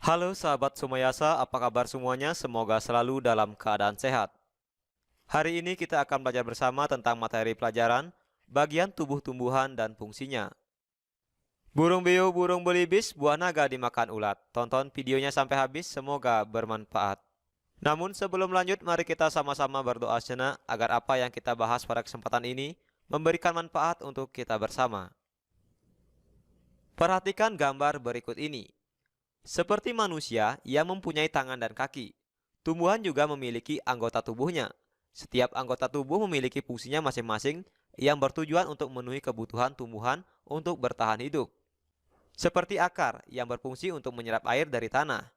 Halo sahabat Sumayasa, apa kabar semuanya? Semoga selalu dalam keadaan sehat. Hari ini kita akan belajar bersama tentang materi pelajaran bagian tubuh tumbuhan dan fungsinya. Burung beo, burung belibis, buah naga dimakan ulat. Tonton videonya sampai habis, semoga bermanfaat. Namun sebelum lanjut, mari kita sama-sama berdoa sejenak agar apa yang kita bahas pada kesempatan ini memberikan manfaat untuk kita bersama. Perhatikan gambar berikut ini. Seperti manusia yang mempunyai tangan dan kaki, tumbuhan juga memiliki anggota tubuhnya. Setiap anggota tubuh memiliki fungsinya masing-masing yang bertujuan untuk memenuhi kebutuhan tumbuhan untuk bertahan hidup. Seperti akar yang berfungsi untuk menyerap air dari tanah.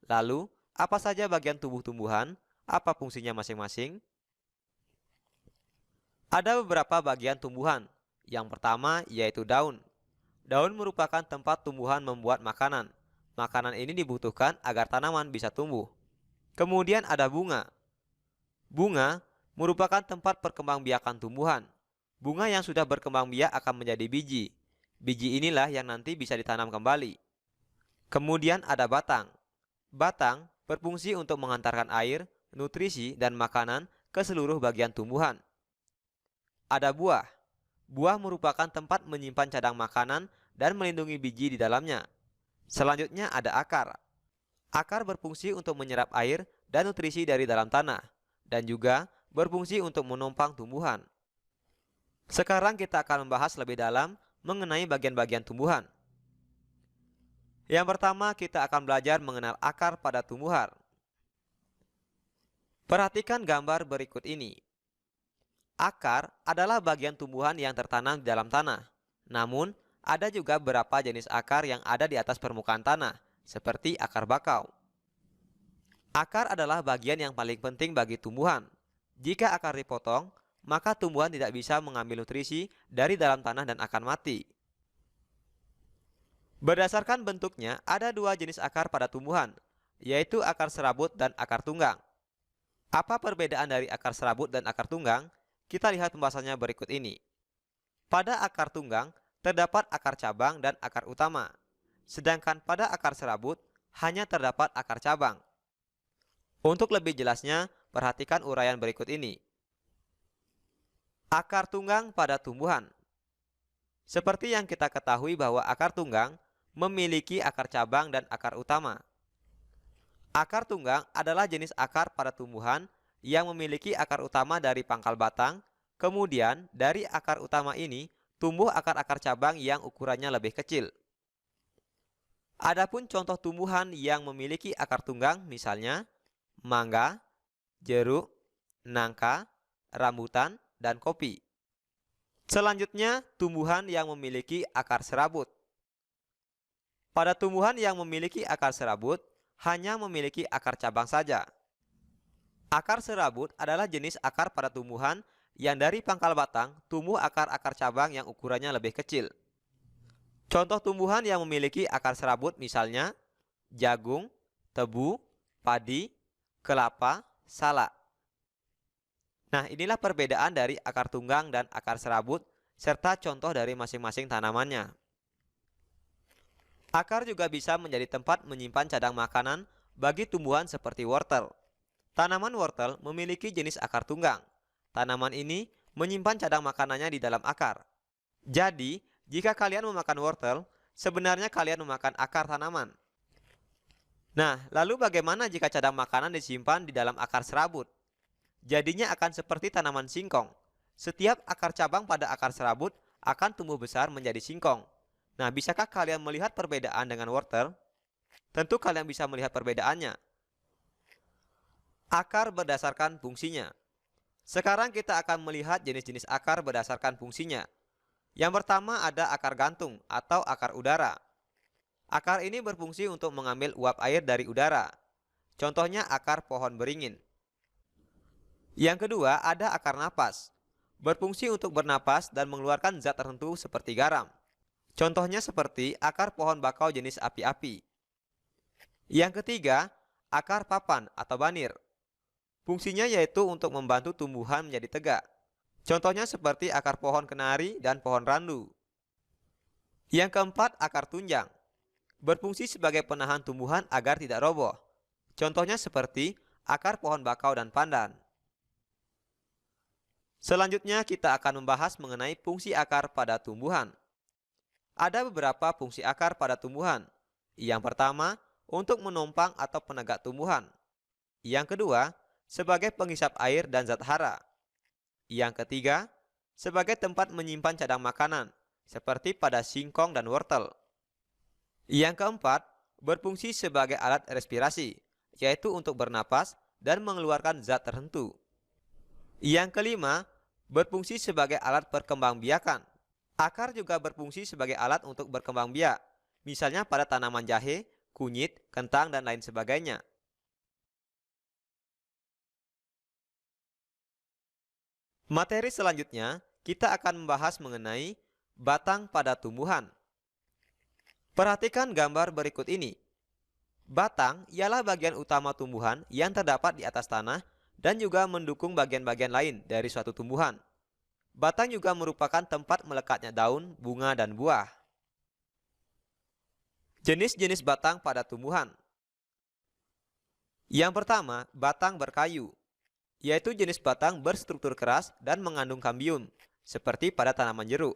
Lalu, apa saja bagian tubuh tumbuhan? Apa fungsinya masing-masing? Ada beberapa bagian tumbuhan. Yang pertama yaitu daun. Daun merupakan tempat tumbuhan membuat makanan. Makanan ini dibutuhkan agar tanaman bisa tumbuh. Kemudian ada bunga. Bunga merupakan tempat perkembangbiakan tumbuhan. Bunga yang sudah berkembang biak akan menjadi biji. Biji inilah yang nanti bisa ditanam kembali. Kemudian ada batang. Batang berfungsi untuk mengantarkan air, nutrisi, dan makanan ke seluruh bagian tumbuhan. Ada buah. Buah merupakan tempat menyimpan cadang makanan dan melindungi biji di dalamnya. Selanjutnya ada akar. Akar berfungsi untuk menyerap air dan nutrisi dari dalam tanah, dan juga berfungsi untuk menopang tumbuhan. Sekarang kita akan membahas lebih dalam mengenai bagian-bagian tumbuhan. Yang pertama, kita akan belajar mengenal akar pada tumbuhan. Perhatikan gambar berikut ini. Akar adalah bagian tumbuhan yang tertanam di dalam tanah. Namun, ada juga beberapa jenis akar yang ada di atas permukaan tanah, seperti akar bakau. Akar adalah bagian yang paling penting bagi tumbuhan. Jika akar dipotong, maka tumbuhan tidak bisa mengambil nutrisi dari dalam tanah dan akan mati. Berdasarkan bentuknya, ada dua jenis akar pada tumbuhan, yaitu akar serabut dan akar tunggang. Apa perbedaan dari akar serabut dan akar tunggang? Kita lihat pembahasannya berikut ini. Pada akar tunggang, terdapat akar cabang dan akar utama. Sedangkan pada akar serabut, hanya terdapat akar cabang. Untuk lebih jelasnya, perhatikan uraian berikut ini. Akar tunggang pada tumbuhan. Seperti yang kita ketahui bahwa akar tunggang memiliki akar cabang dan akar utama. Akar tunggang adalah jenis akar pada tumbuhan yang memiliki akar utama dari pangkal batang, kemudian dari akar utama ini tumbuh akar-akar cabang yang ukurannya lebih kecil. Adapun contoh tumbuhan yang memiliki akar tunggang misalnya mangga, jeruk, nangka, rambutan, dan kopi. Selanjutnya, tumbuhan yang memiliki akar serabut. Pada tumbuhan yang memiliki akar serabut, hanya memiliki akar cabang saja. Akar serabut adalah jenis akar pada tumbuhan yang dari pangkal batang tumbuh akar-akar cabang yang ukurannya lebih kecil. Contoh tumbuhan yang memiliki akar serabut misalnya jagung, tebu, padi, kelapa, salak. Nah, inilah perbedaan dari akar tunggang dan akar serabut serta contoh dari masing-masing tanamannya. Akar juga bisa menjadi tempat menyimpan cadang makanan bagi tumbuhan seperti wortel. Tanaman wortel memiliki jenis akar tunggang. Tanaman ini menyimpan cadang makanannya di dalam akar. Jadi, jika kalian memakan wortel, sebenarnya kalian memakan akar tanaman. Nah, lalu bagaimana jika cadang makanan disimpan di dalam akar serabut? Jadinya akan seperti tanaman singkong. Setiap akar cabang pada akar serabut akan tumbuh besar menjadi singkong. Nah, bisakah kalian melihat perbedaan dengan wortel? Tentu kalian bisa melihat perbedaannya. Akar berdasarkan fungsinya. Sekarang kita akan melihat jenis-jenis akar berdasarkan fungsinya. Yang pertama ada akar gantung atau akar udara. Akar ini berfungsi untuk mengambil uap air dari udara. Contohnya akar pohon beringin. Yang kedua ada akar napas. Berfungsi untuk bernapas dan mengeluarkan zat tertentu seperti garam. Contohnya seperti akar pohon bakau jenis api-api. Yang ketiga, akar papan atau banir. Fungsinya yaitu untuk membantu tumbuhan menjadi tegak. Contohnya seperti akar pohon kenari dan pohon randu. Yang keempat, akar tunjang. berfungsi sebagai penahan tumbuhan agar tidak roboh. Contohnya seperti akar pohon bakau dan pandan. Selanjutnya kita akan membahas mengenai fungsi akar pada tumbuhan. Ada beberapa fungsi akar pada tumbuhan. Yang pertama, untuk menopang atau penegak tumbuhan. Yang kedua, sebagai penghisap air dan zat hara. Yang ketiga, sebagai tempat menyimpan cadangan makanan, seperti pada singkong dan wortel. Yang keempat, berfungsi sebagai alat respirasi, yaitu untuk bernapas dan mengeluarkan zat tertentu. Yang kelima, berfungsi sebagai alat perkembangbiakan. Akar juga berfungsi sebagai alat untuk berkembang biak, misalnya pada tanaman jahe, kunyit, kentang, dan lain sebagainya. Materi selanjutnya, kita akan membahas mengenai batang pada tumbuhan. Perhatikan gambar berikut ini. Batang ialah bagian utama tumbuhan yang terdapat di atas tanah dan juga mendukung bagian-bagian lain dari suatu tumbuhan. Batang juga merupakan tempat melekatnya daun, bunga, dan buah. Jenis-jenis batang pada tumbuhan. Yang pertama, batang berkayu, yaitu jenis batang berstruktur keras dan mengandung kambium, seperti pada tanaman jeruk.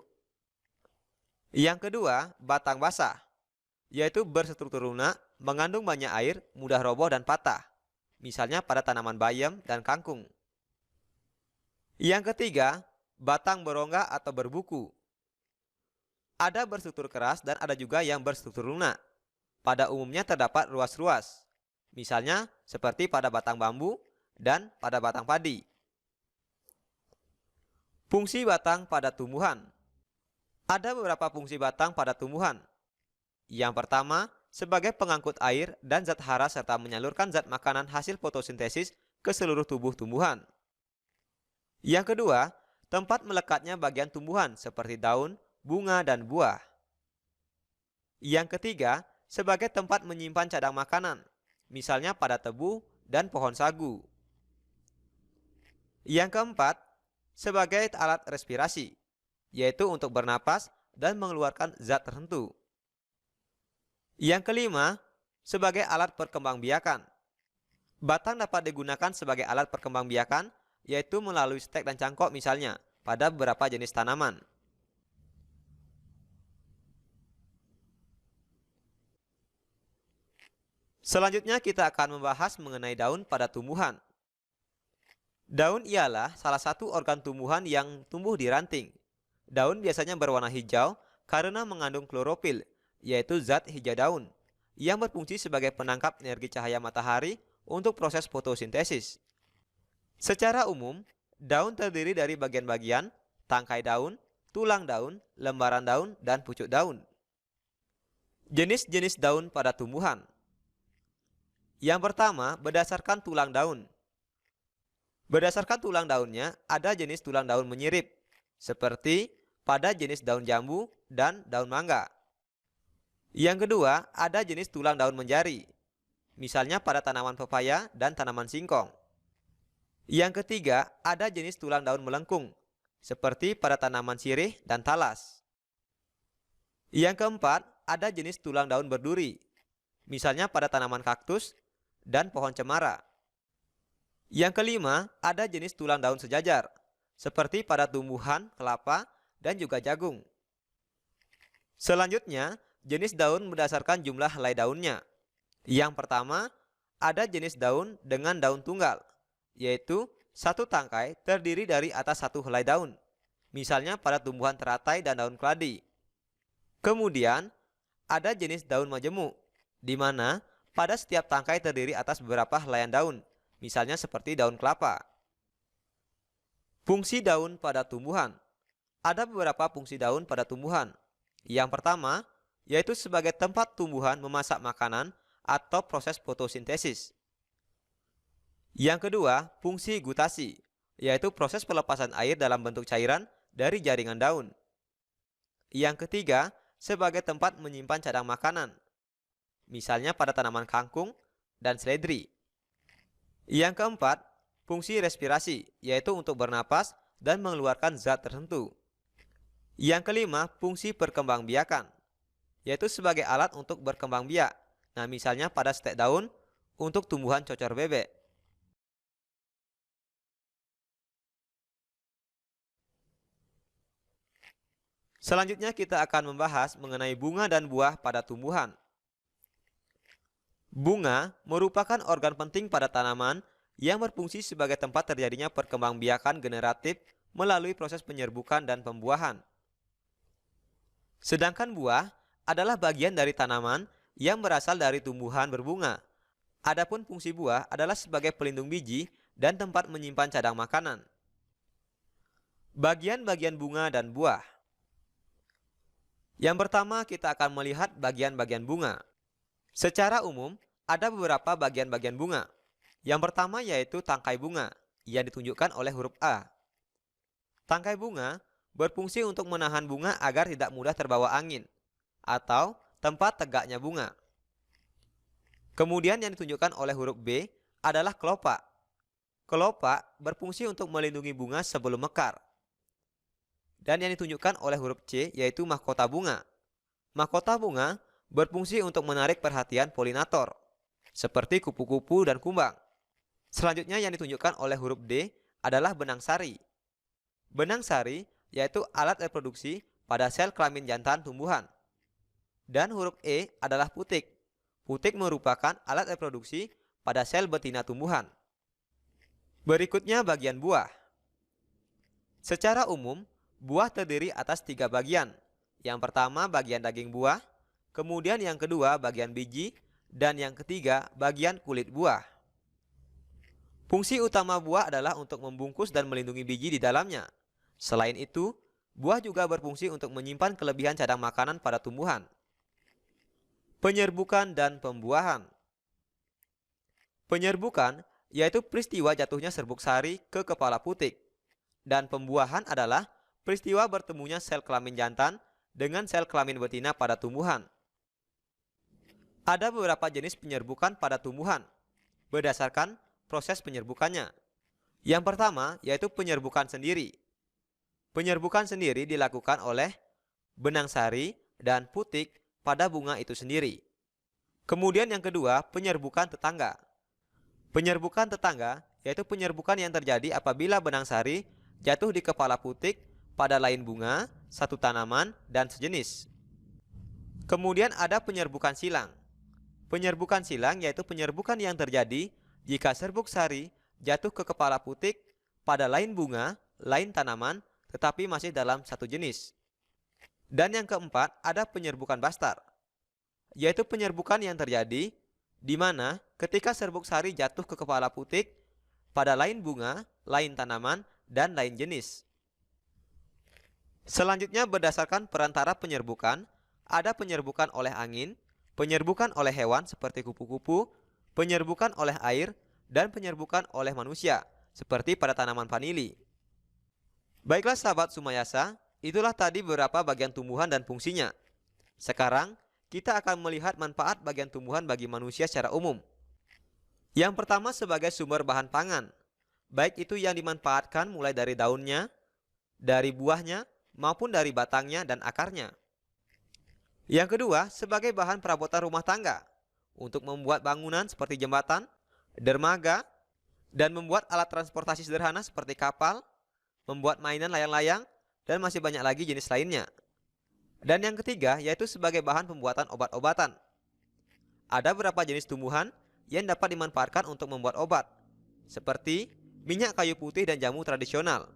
Yang kedua, batang basah, yaitu berstruktur lunak, mengandung banyak air, mudah roboh dan patah, misalnya pada tanaman bayam dan kangkung. Yang ketiga, batang berongga atau berbuku. Ada berstruktur keras dan ada juga yang berstruktur lunak. Pada umumnya terdapat ruas-ruas, misalnya seperti pada batang bambu dan pada batang padi. Fungsi batang pada tumbuhan. Ada beberapa fungsi batang pada tumbuhan. Yang pertama, sebagai pengangkut air dan zat hara serta menyalurkan zat makanan hasil fotosintesis ke seluruh tubuh tumbuhan. Yang kedua, tempat melekatnya bagian tumbuhan seperti daun, bunga, dan buah. Yang ketiga, sebagai tempat menyimpan cadang makanan, misalnya pada tebu dan pohon sagu. Yang keempat, sebagai alat respirasi, yaitu untuk bernapas dan mengeluarkan zat tertentu. Yang kelima, sebagai alat perkembangbiakan. Batang dapat digunakan sebagai alat perkembangbiakan, yaitu melalui stek dan cangkok misalnya, pada beberapa jenis tanaman. Selanjutnya kita akan membahas mengenai daun pada tumbuhan. Daun ialah salah satu organ tumbuhan yang tumbuh di ranting. Daun biasanya berwarna hijau karena mengandung klorofil, yaitu zat hijau daun, yang berfungsi sebagai penangkap energi cahaya matahari untuk proses fotosintesis. Secara umum, daun terdiri dari bagian-bagian, tangkai daun, tulang daun, lembaran daun, dan pucuk daun. Jenis-jenis daun pada tumbuhan. Yang pertama, berdasarkan tulang daun. Berdasarkan tulang daunnya, ada jenis tulang daun menyirip, seperti pada jenis daun jambu dan daun mangga. Yang kedua, ada jenis tulang daun menjari, misalnya pada tanaman pepaya dan tanaman singkong. Yang ketiga, ada jenis tulang daun melengkung, seperti pada tanaman sirih dan talas. Yang keempat, ada jenis tulang daun berduri, misalnya pada tanaman kaktus dan pohon cemara. Yang kelima, ada jenis tulang daun sejajar, seperti pada tumbuhan kelapa dan juga jagung. Selanjutnya, jenis daun berdasarkan jumlah helai daunnya. Yang pertama, ada jenis daun dengan daun tunggal, yaitu satu tangkai terdiri dari atas satu helai daun, misalnya pada tumbuhan teratai dan daun keladi. Kemudian, ada jenis daun majemuk, di mana pada setiap tangkai terdiri atas beberapa helaian daun, misalnya seperti daun kelapa. Fungsi daun pada tumbuhan. Ada beberapa fungsi daun pada tumbuhan. Yang pertama, yaitu sebagai tempat tumbuhan memasak makanan atau proses fotosintesis. Yang kedua, fungsi gutasi, yaitu proses pelepasan air dalam bentuk cairan dari jaringan daun. Yang ketiga, sebagai tempat menyimpan cadang makanan, misalnya pada tanaman kangkung dan seledri. Yang keempat, fungsi respirasi, yaitu untuk bernapas dan mengeluarkan zat tertentu. Yang kelima, fungsi perkembangbiakan. yaitu sebagai alat untuk berkembang biak. Nah, misalnya pada stek daun untuk tumbuhan cocor bebek. Selanjutnya kita akan membahas mengenai bunga dan buah pada tumbuhan. Bunga merupakan organ penting pada tanaman yang berfungsi sebagai tempat terjadinya perkembangbiakan generatif melalui proses penyerbukan dan pembuahan. Sedangkan buah adalah bagian dari tanaman yang berasal dari tumbuhan berbunga. Adapun fungsi buah adalah sebagai pelindung biji dan tempat menyimpan cadang makanan. Bagian-bagian bunga dan buah. Yang pertama, kita akan melihat bagian-bagian bunga. Secara umum, ada beberapa bagian-bagian bunga. Yang pertama yaitu tangkai bunga, yang ditunjukkan oleh huruf A. Tangkai bunga berfungsi untuk menahan bunga agar tidak mudah terbawa angin, atau tempat tegaknya bunga. Kemudian yang ditunjukkan oleh huruf B adalah kelopak. Kelopak berfungsi untuk melindungi bunga sebelum mekar. Dan yang ditunjukkan oleh huruf C yaitu mahkota bunga. Mahkota bunga berfungsi untuk menarik perhatian polinator, seperti kupu-kupu dan kumbang. Selanjutnya yang ditunjukkan oleh huruf D adalah benang sari. Benang sari yaitu alat reproduksi pada sel kelamin jantan tumbuhan. Dan huruf E adalah putik. Putik merupakan alat reproduksi pada sel betina tumbuhan. Berikutnya bagian buah. Secara umum, buah terdiri atas 3 bagian. Yang pertama bagian daging buah, kemudian yang kedua bagian biji, dan yang ketiga bagian kulit buah. Fungsi utama buah adalah untuk membungkus dan melindungi biji di dalamnya. Selain itu, buah juga berfungsi untuk menyimpan kelebihan cadang makanan pada tumbuhan. Penyerbukan dan pembuahan. Penyerbukan yaitu peristiwa jatuhnya serbuk sari ke kepala putik. Dan pembuahan adalah peristiwa bertemunya sel kelamin jantan dengan sel kelamin betina pada tumbuhan. Ada beberapa jenis penyerbukan pada tumbuhan berdasarkan proses penyerbukannya. Yang pertama yaitu penyerbukan sendiri. Penyerbukan sendiri dilakukan oleh benang sari dan putik pada bunga itu sendiri. Kemudian yang kedua, penyerbukan tetangga. Penyerbukan tetangga yaitu penyerbukan yang terjadi apabila benang sari jatuh di kepala putik pada lain bunga, satu tanaman, dan sejenis. Kemudian ada penyerbukan silang. Penyerbukan silang yaitu penyerbukan yang terjadi jika serbuk sari jatuh ke kepala putik pada lain bunga, lain tanaman, tetapi masih dalam satu jenis. Dan yang keempat ada penyerbukan bastar, yaitu penyerbukan yang terjadi di mana ketika serbuk sari jatuh ke kepala putik pada lain bunga, lain tanaman, dan lain jenis. Selanjutnya berdasarkan perantara penyerbukan, ada penyerbukan oleh angin, penyerbukan oleh hewan seperti kupu-kupu, penyerbukan oleh air, dan penyerbukan oleh manusia seperti pada tanaman vanili. Baiklah sahabat Sumayasa, itulah tadi beberapa bagian tumbuhan dan fungsinya. Sekarang kita akan melihat manfaat bagian tumbuhan bagi manusia secara umum. Yang pertama sebagai sumber bahan pangan, baik itu yang dimanfaatkan mulai dari daunnya, dari buahnya, maupun dari batangnya dan akarnya. Yang kedua, sebagai bahan perabotan rumah tangga, untuk membuat bangunan seperti jembatan, dermaga, dan membuat alat transportasi sederhana seperti kapal, membuat mainan layang-layang, dan masih banyak lagi jenis lainnya. Dan yang ketiga, yaitu sebagai bahan pembuatan obat-obatan. Ada beberapa jenis tumbuhan yang dapat dimanfaatkan untuk membuat obat, seperti minyak kayu putih dan jamu tradisional.